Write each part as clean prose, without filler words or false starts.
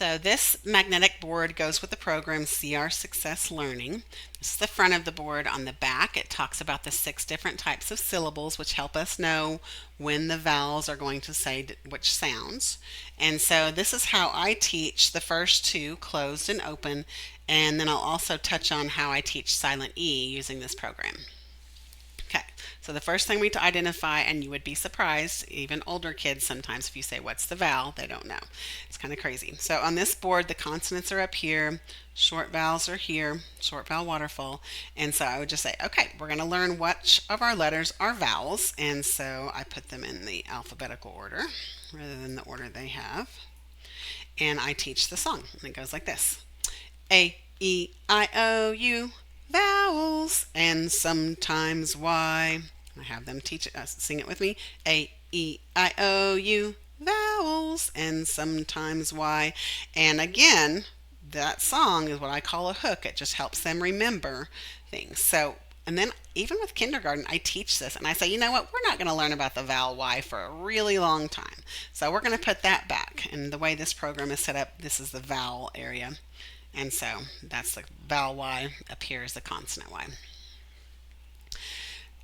So this magnetic board goes with the program CR Success Learning. This is the front of the board. On the back, it talks about the 6 different types of syllables, which help us know when the vowels are going to say which sounds. And so this is how I teach the first 2, closed and open, and then I'll also touch on how I teach silent E using this program. Okay, so the first thing we to identify, and you would be surprised, even older kids sometimes, if you say, what's the vowel? They don't know. It's kind of crazy. So on this board, the consonants are up here, short vowels are here, short vowel waterfall. And so I would just say, okay, we're going to learn which of our letters are vowels. And so I put them in the alphabetical order rather than the order they have. And I teach the song. And it goes like this. A, E, I, O, U. Vowels and sometimes Y. I have them teach it, sing it with me. A, E, I, O, U. Vowels and sometimes Y. And again, that song is what I call a hook. It just helps them remember things. So, and then even with kindergarten, I teach this and I say, you know what, we're not going to learn about the vowel Y for a really long time. So we're going to put that back. And the way this program is set up, this is the vowel area. And so that's the vowel Y. Up here is the consonant Y.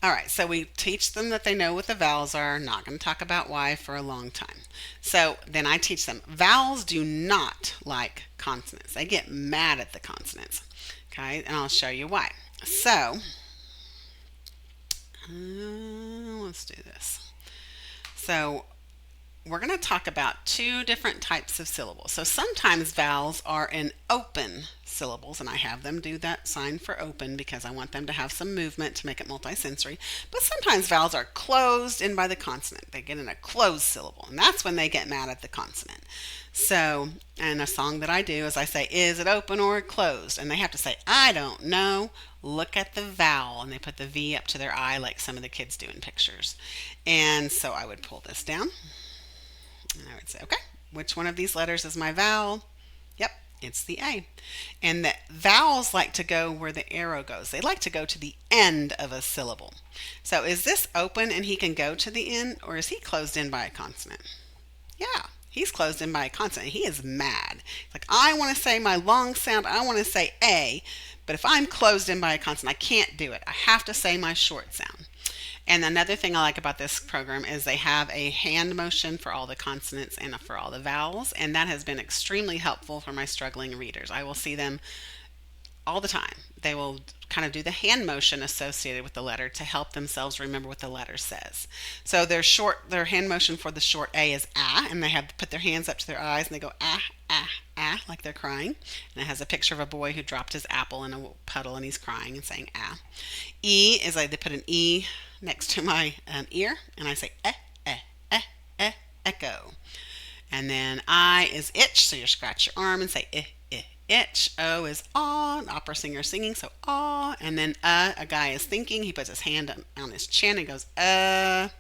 All right, so we teach them that they know what the vowels are. Not going to talk about Y for a long time. So then I teach them vowels do not like consonants. They get mad at the consonants. Okay, and I'll show you why. So let's do this. So we're going to talk about 2 different types of syllables. So sometimes vowels are in open syllables, and I have them do that sign for open because I want them to have some movement to make it multisensory. But sometimes vowels are closed in by the consonant. They get in a closed syllable, and that's when they get mad at the consonant. So, and a song that I do is I say, is it open or closed? And they have to say, I don't know. Look at the vowel. And they put the V up to their eye like some of the kids do in pictures. And so I would pull this down. And I would say, okay, which one of these letters is my vowel? Yep, it's the A. And the vowels like to go where the arrow goes. They like to go to the end of a syllable. So is this open and he can go to the end, or is he closed in by a consonant? Yeah, he's closed in by a consonant. He is mad. It's like, I want to say my long sound, I want to say A, but if I'm closed in by a consonant, I can't do it. I have to say my short sound. And another thing I like about this program is they have a hand motion for all the consonants and for all the vowels, and that has been extremely helpful for my struggling readers. I will see them all the time. They will kind of do the hand motion associated with the letter to help themselves remember what the letter says. So their hand motion for the short A is ah, and they have to put their hands up to their eyes and they go ah, ah, ah, like they're crying. And it has a picture of a boy who dropped his apple in a puddle and he's crying and saying ah. E is like they put an E next to my ear and I say echo. And then I is itch, so you scratch your arm and say itch. O is aw, an opera singer singing, so aw. And then a guy is thinking, he puts his hand on his chin and goes and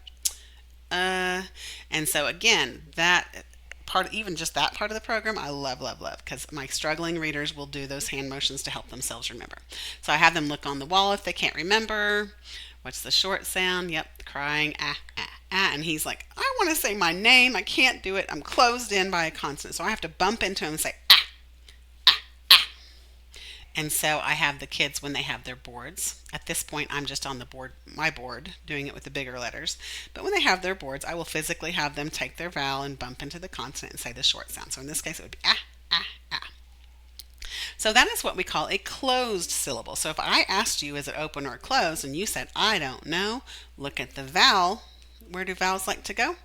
so again, that part, even just that part of the program, I love because my struggling readers will do those hand motions to help themselves remember. So I have them look on the wall if they can't remember. What's the short sound? Yep, crying ah, ah, ah. And he's like, I want to say my name, I can't do it, I'm closed in by a consonant, so I have to bump into him and say ah. And so I have the kids when they have their boards. At this point, I'm just on the board, my board, doing it with the bigger letters. But when they have their boards, I will physically have them take their vowel and bump into the consonant and say the short sound. So in this case, it would be ah, ah, ah. So that is what we call a closed syllable. So if I asked you, is it open or closed, and you said, I don't know, look at the vowel. Where do vowels like to go?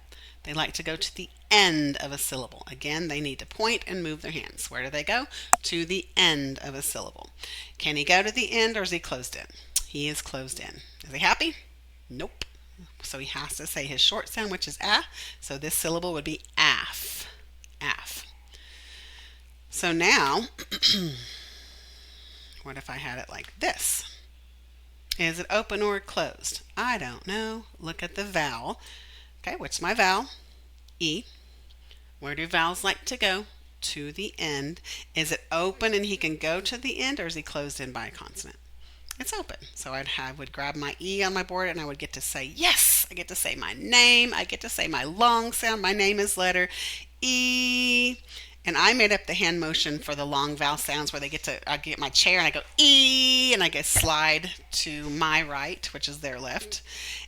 They like to go to the end of a syllable. Again, they need to point and move their hands. Where do they go? To the end of a syllable. Can he go to the end or is he closed in? He is closed in. Is he happy? Nope. So he has to say his short sound, which is ah. So this syllable would be af. Af. So now, what if I had it like this? Is it open or closed? I don't know. Look at the vowel. Okay, what's my vowel? E. Where do vowels like to go? To the end. Is it open and he can go to the end, or is he closed in by a consonant? It's open. So I would grab my E on my board and I would get to say, yes, I get to say my name. I get to say my long sound. My name is letter E. And I made up the hand motion for the long vowel sounds where I get my chair and I go E and I go slide to my right, which is their left.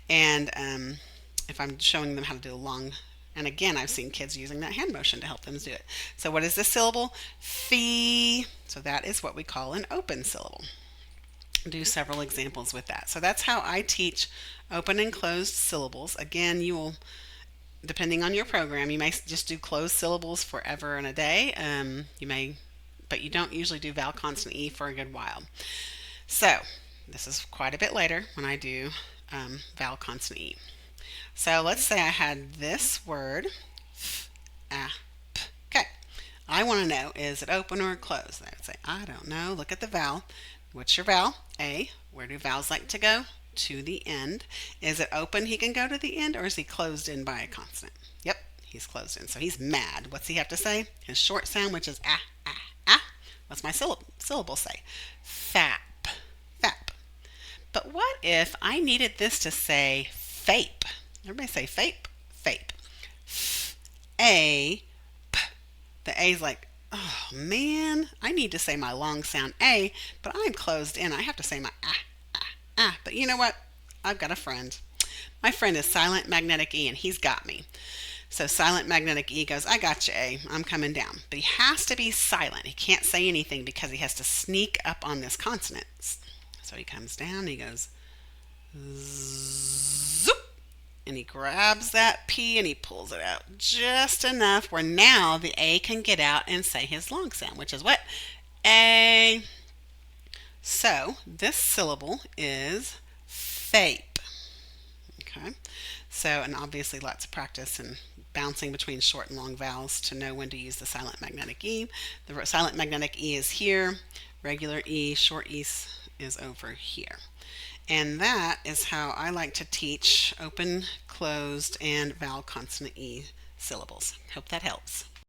And if I'm showing them how to do a long, and again, I've seen kids using that hand motion to help them do it. So what is this syllable? Fee. So that is what we call an open syllable. Do several examples with that. So that's how I teach open and closed syllables. Again, you will, depending on your program, you may just do closed syllables forever and a day. But you don't usually do vowel consonant E for a good while. So this is quite a bit later when I do vowel consonant E. So let's say I had this word, f, a, p. Okay. I want to know, is it open or closed? I would say, I don't know. Look at the vowel. What's your vowel? A. Where do vowels like to go? To the end. Is it open? He can go to the end, or is he closed in by a consonant? Yep, he's closed in. So he's mad. What's he have to say? His short sound, which is ah, ah, ah. What's my syllable say? Fap, fap. But what if I needed this to say fape? Everybody say fape, fape. F, a, p. The A's like, oh man, I need to say my long sound A, but I'm closed in. I have to say my ah, ah, ah. But you know what? I've got a friend. My friend is silent magnetic E, and he's got me. So silent magnetic E goes, I got you, A. I'm coming down. But he has to be silent. He can't say anything because he has to sneak up on this consonant. So he comes down and he goes, zoop. And he grabs that P and he pulls it out just enough where now the A can get out and say his long sound, which is what? A. So this syllable is fape. Okay. So, and obviously lots of practice and bouncing between short and long vowels to know when to use the silent magnetic E. The silent magnetic E is here. Regular E, short E is over here. And that is how I like to teach open, closed, and vowel consonant E syllables. Hope that helps.